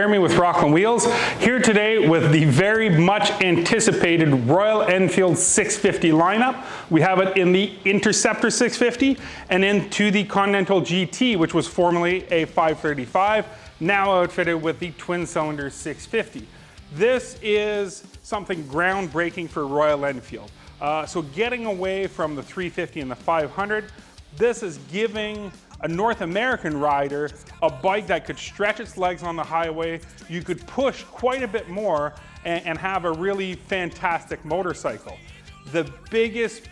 Jeremy with Rockland Wheels, here today with the very much anticipated Royal Enfield 650 lineup. We have it in the Interreceptor 650 and into the Continental GT, which was formerly a 535, now outfitted with the twin-cylinder 650. This is something groundbreaking for Royal Enfield. So getting away from the 350 and the 500, this is giving a North American rider a bike that could stretch its legs on the highway. You could push quite a bit more and have a really fantastic motorcycle. The biggest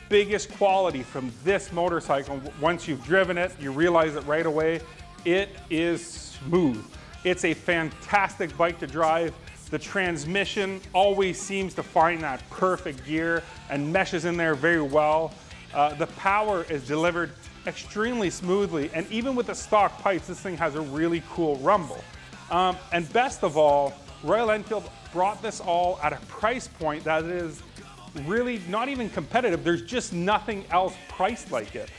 quality from this motorcycle, once you've driven it, you realize it right away, it is smooth. It's a fantastic bike to drive. The transmission always seems to find that perfect gear and meshes in there very well. The power is delivered extremely smoothly, and even with the stock pipes, this thing has a really cool rumble. And best of all, Royal Enfield brought this all at a price point that is really not even competitive. There's just nothing else priced like it.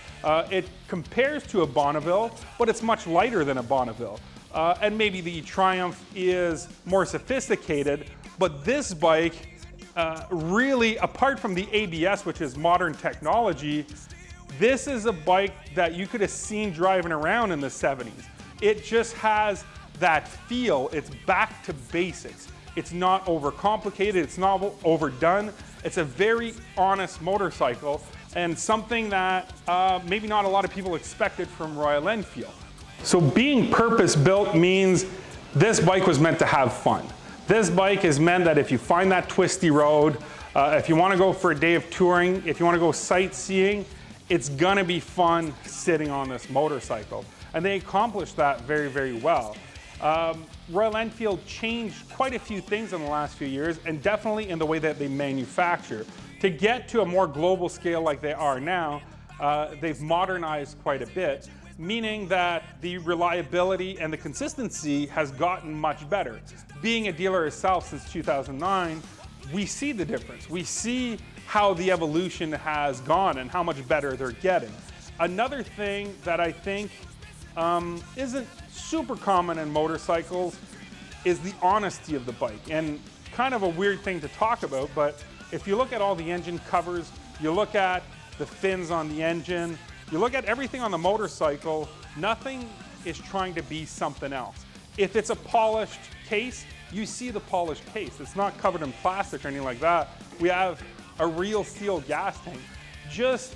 It compares to a Bonneville, but it's much lighter than a Bonneville. And maybe the Triumph is more sophisticated, but this bike really, apart from the ABS, which is modern technology, this is a bike that you could have seen driving around in the 70s. It just has that feel. It's back to basics. It's not overcomplicated, it's not overdone. It's a very honest motorcycle and something that maybe not a lot of people expected from Royal Enfield. So being purpose-built means this bike was meant to have fun. This bike is meant that if you find that twisty road, if you want to go for a day of touring, if you want to go sightseeing, it's gonna be fun sitting on this motorcycle. And they accomplished that very well. Royal Enfield changed quite a few things in the last few years, and definitely in the way that they manufacture. To get to a more global scale like they are now, they've modernized quite a bit, meaning that the reliability and the consistency has gotten much better. Being a dealer itself since 2009, we see the difference. We see how the evolution has gone and how much better they're getting. Another thing that I think isn't super common in motorcycles is the honesty of the bike. And kind of a weird thing to talk about, but if you look at all the engine covers, you look at the fins on the engine, you look at everything on the motorcycle, nothing is trying to be something else. If it's a polished case, you see the polished case. It's not covered in plastic or anything like that. We have a real steel gas tank. Just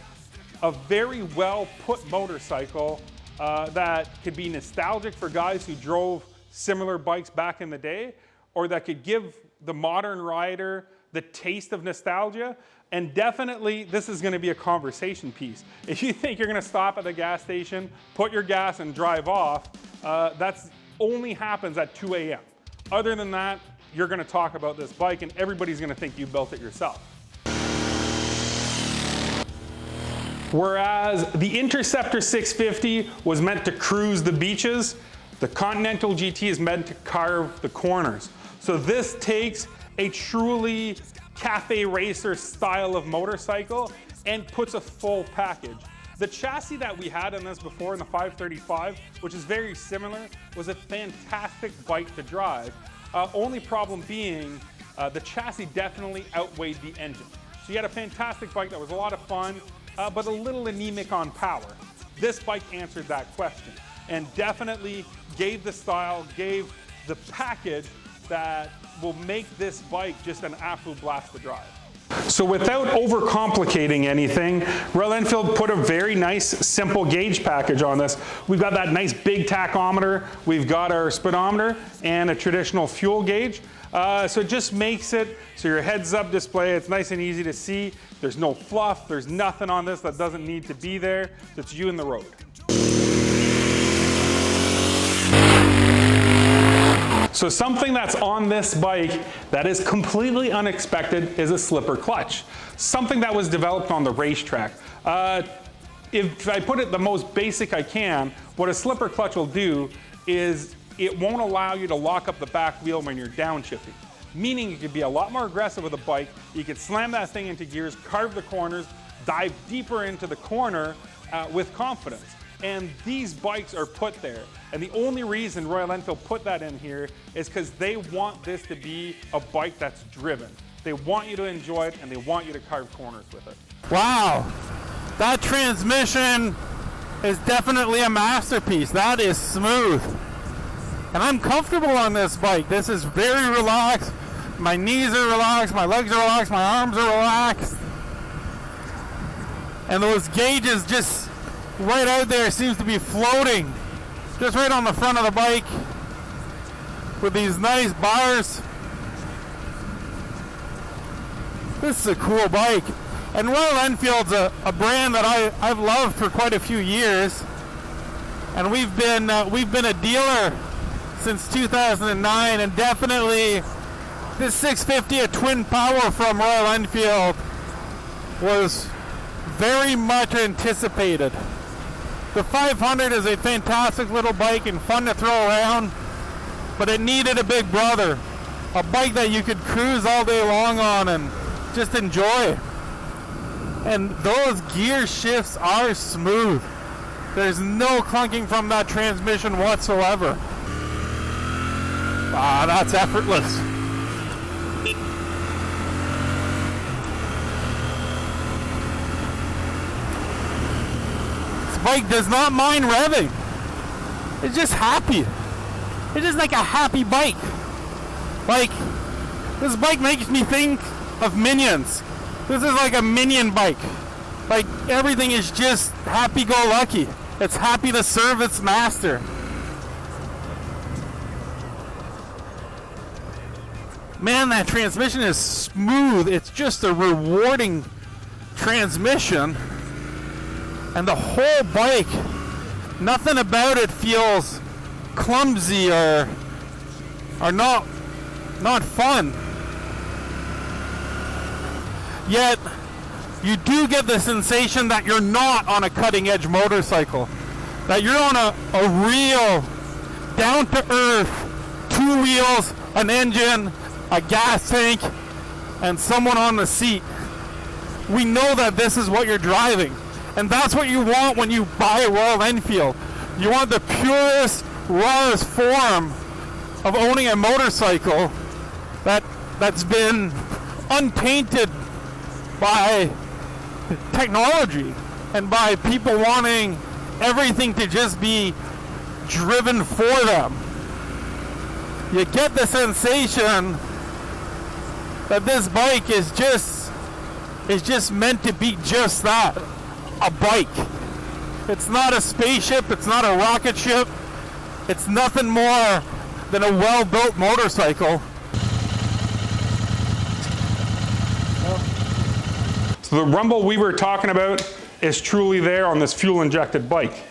a very well put motorcycle that could be nostalgic for guys who drove similar bikes back in the day, or that could give the modern rider the taste of nostalgia. And definitely this is gonna be a conversation piece. If you think you're gonna stop at the gas station, put your gas and drive off, that's only happens at 2 a.m. Other than that, you're gonna talk about this bike and everybody's gonna think you built it yourself. Whereas the Interreceptor 650 was meant to cruise the beaches, the Continental GT is meant to carve the corners. So this takes a truly cafe racer style of motorcycle and puts a full package. The chassis that we had in this before in the 535, which is very similar, was a fantastic bike to drive. Only problem being the chassis definitely outweighed the engine. So you had a fantastic bike that was a lot of fun, but a little anemic on power. This bike answered that question and definitely gave the style, gave the package that will make this bike just an absolute blast to drive. So without overcomplicating anything, Royal Enfield put a very nice simple gauge package on this. We've got that nice big tachometer, we've got our speedometer and a traditional fuel gauge. So it just makes it so your heads-up display, it's nice and easy to see. There's no fluff, there's nothing on this that doesn't need to be there. It's you and the road. So something that's on this bike that is completely unexpected is a slipper clutch. Something that was developed on the racetrack. If I put it the most basic I can, what a slipper clutch will do is it won't allow you to lock up the back wheel when you're downshifting. Meaning you could be a lot more aggressive with a bike, you could slam that thing into gears, carve the corners, dive deeper into the corner with confidence. And these bikes are put there. And the only reason Royal Enfield put that in here is because they want this to be a bike that's driven. They want you to enjoy it and they want you to carve corners with it. Wow, that transmission is definitely a masterpiece. That is smooth. And I'm comfortable on this bike. This is very relaxed. My knees are relaxed, my legs are relaxed, my arms are relaxed. And those gauges just right out there seems to be floating. Just right on the front of the bike with these nice bars. This is a cool bike. And Royal Enfield's a brand that I've loved for quite a few years. And we've been a dealer since 2009, and definitely this 650, a twin power from Royal Enfield, was very much anticipated. The 500 is a fantastic little bike and fun to throw around, but it needed a big brother, a bike that you could cruise all day long on and just enjoy. And those gear shifts are smooth. There's no clunking from that transmission whatsoever. Ah, that's effortless. This bike does not mind revving. It's just happy. It's just like a happy bike. Like, this bike makes me think of Minions. This is like a Minion bike. Like, everything is just happy-go-lucky. It's happy to serve its master. Man, that transmission is smooth. It's just a rewarding transmission. And the whole bike, nothing about it feels clumsy or not fun. Yet, you do get the sensation that you're not on a cutting-edge motorcycle. That you're on a real, down-to-earth, 2 wheels, an engine, a gas tank, and someone on the seat. We know that this is what you're driving. And that's what you want when you buy a Royal Enfield. You want the purest, rawest form of owning a motorcycle that's been untainted by technology and by people wanting everything to just be driven for them. You get the sensation that this bike is just meant to be just that, a bike. It's not a spaceship, it's not a rocket ship, it's nothing more than a well-built motorcycle. So the rumble we were talking about is truly there on this fuel-injected bike.